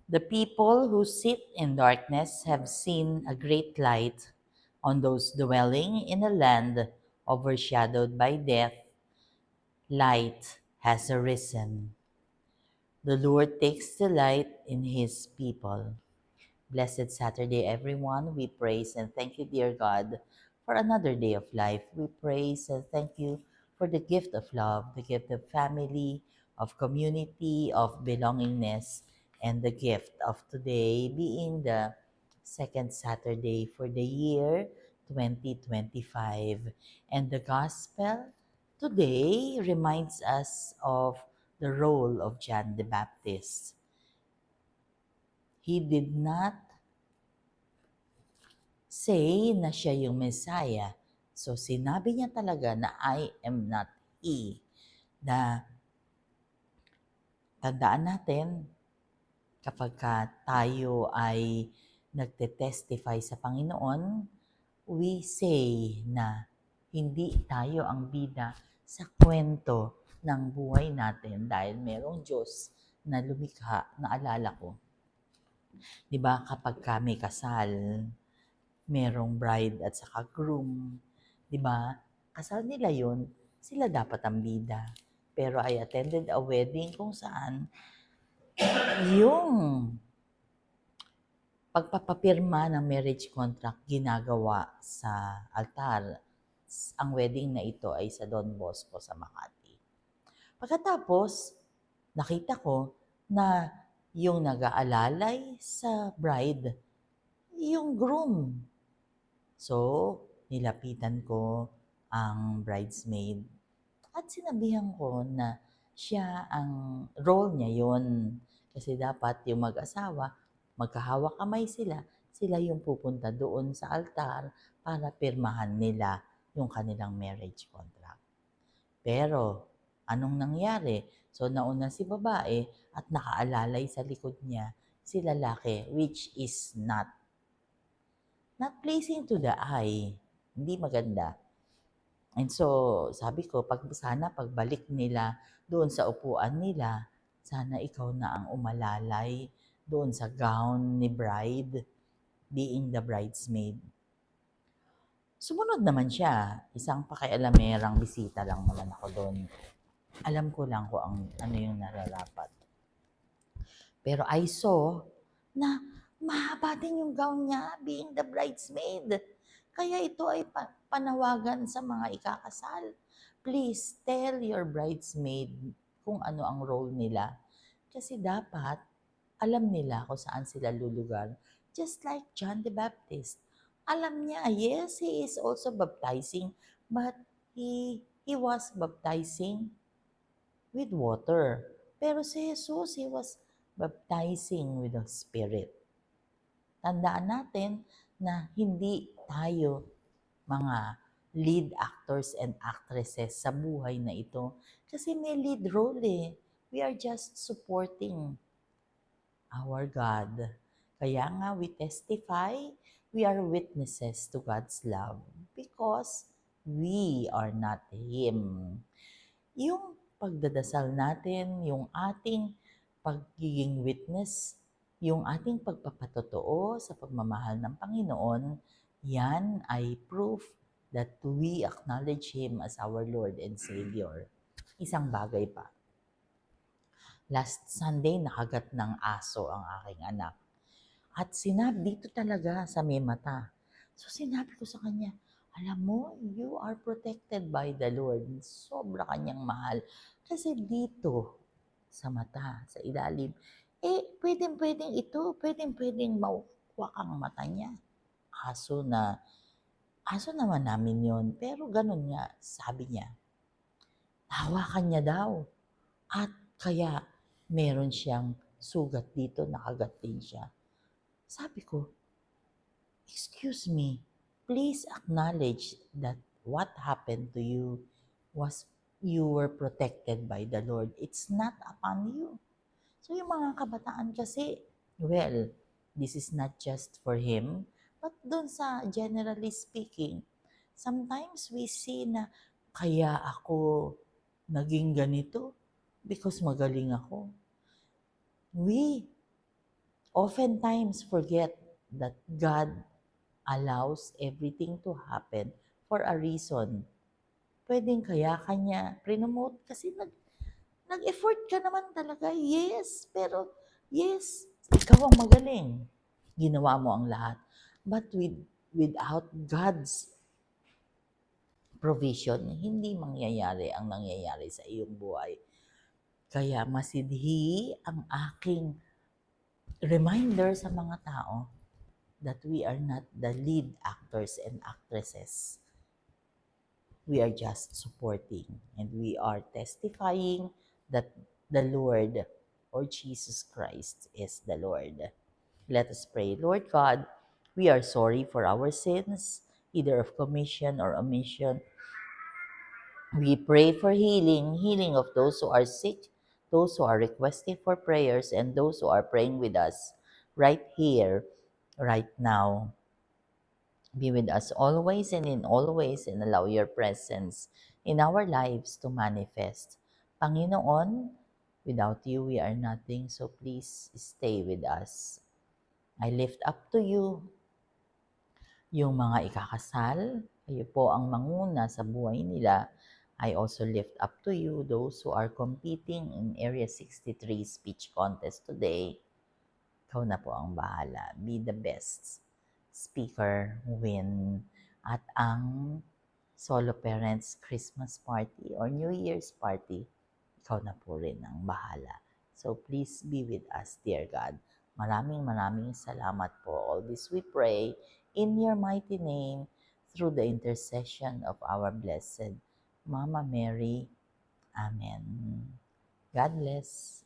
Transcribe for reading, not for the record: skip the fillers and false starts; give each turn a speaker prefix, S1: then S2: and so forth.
S1: The people who sit in darkness have seen a great light. On those dwelling in a land overshadowed by death, light has arisen. The Lord takes delight in His people. Blessed Saturday, everyone. We praise and thank you, dear God, for another day of life. We praise and thank you for the gift of love, the gift of family, of community, of belongingness, and the gift of today being the second Saturday for the year 2025. And the gospel today reminds us of the role of John the Baptist. He did not say na siya yung Messiah. So sinabi niya talaga na I am not He. Na tandaan natin kapag tayo ay nagte-testify sa Panginoon, we say na hindi tayo ang bida sa kwento ng buhay natin dahil merong Diyos na lumikha. Naalala ko, di ba kapag kami kasal, merong bride at saka groom, 'di ba? Kasal nila 'yon, sila dapat ang bida. Pero I attended a wedding kung saan yung pagpapapirma ng marriage contract ginagawa sa altar. Ang wedding na ito ay sa Don Bosco sa Makati. Pagkatapos, nakita ko na yung nag-aalalay sa bride, yung groom. So, nilapitan ko ang bridesmaid at sinabihan ko na siya ang role niya yon. Kasi dapat yung mag-asawa, magkahawak kamay sila, sila yung pupunta doon sa altar para pirmahan nila yung kanilang marriage contract. Pero, anong nangyari? So, nauna si babae at nakaalalay sa likod niya si lalaki, which is not pleasing to the eye. Hindi maganda. And so, sabi ko, sana pagbalik nila doon sa upuan nila, sana ikaw na ang umalalay doon sa gown ni bride, being the bridesmaid. Sumunod naman siya. Isang pakialamerang bisita lang naman ako doon. Alam ko lang kung ano yung nararapat. Pero I saw na mahaba din yung gown niya being the bridesmaid. Kaya ito ay panawagan sa mga ikakasal. Please tell your bridesmaid kung ano ang role nila. Kasi dapat alam nila kung saan sila lulugar. Just like John the Baptist. Alam niya, yes, he is also baptizing, but he was baptizing with water. Pero si Jesus, he was baptizing with the Spirit. Tandaan natin na hindi tayo mga lead actors and actresses sa buhay na ito. Kasi may lead role eh. We are just supporting our God. Kaya nga we testify, we are witnesses to God's love because we are not Him. Yung pagdadasal natin, yung ating pagiging witness, yung ating pagpapatotoo sa pagmamahal ng Panginoon, yan ay proof that we acknowledge Him as our Lord and Savior. Isang bagay pa. Last Sunday, nakagat ng aso ang aking anak. At sinabi dito talaga sa may mata. So sinabi ko sa kanya, alam mo, you are protected by the Lord. Sobra kanyang mahal. Kasi dito, sa mata, sa ilalim, pwedeng-pwedeng ito, pwedeng-pwedeng maukwak ang mata niya. Aso naman namin yon. Pero ganun nga, sabi niya, hawakan niya daw. At kaya, meron siyang sugat dito, nakagat din siya. Sabi ko, excuse me, please acknowledge that what happened to you was you were protected by the Lord. It's not upon you. So yung mga kabataan kasi, well, this is not just for him, but doon sa generally speaking, sometimes we see na kaya ako naging ganito because magaling ako. We oftentimes forget that God allows everything to happen for a reason. Pwedeng kaya kanya promote kasi nag-effort ka naman talaga. Yes, pero yes, ikaw ang magaling. Ginawa mo ang lahat. But without God's provision, hindi mangyayari ang nangyayari sa iyong buhay. Kaya masidhi ang aking reminder sa mga tao that we are not the lead actors and actresses. We are just supporting and we are testifying that the Lord or Jesus Christ is the Lord. Let us pray. Lord God, we are sorry for our sins, either of commission or omission. We pray for healing of those who are sick, those who are requesting for prayers, and those who are praying with us right here, right now. Be with us always and in all ways and allow your presence in our lives to manifest. Panginoon, without you we are nothing, so please stay with us. I lift up to you yung mga ikakasal, kayo po ang manguna sa buhay nila. I also lift up to you those who are competing in Area 63 speech contest today. Ikaw na po ang bahala. Be the best speaker, win. At ang solo parents Christmas party or New Year's party, ikaw na po rin ang bahala. So please be with us, dear God. Maraming salamat po. All this we pray in your mighty name through the intercession of our blessed Mama Mary. Amen. God bless.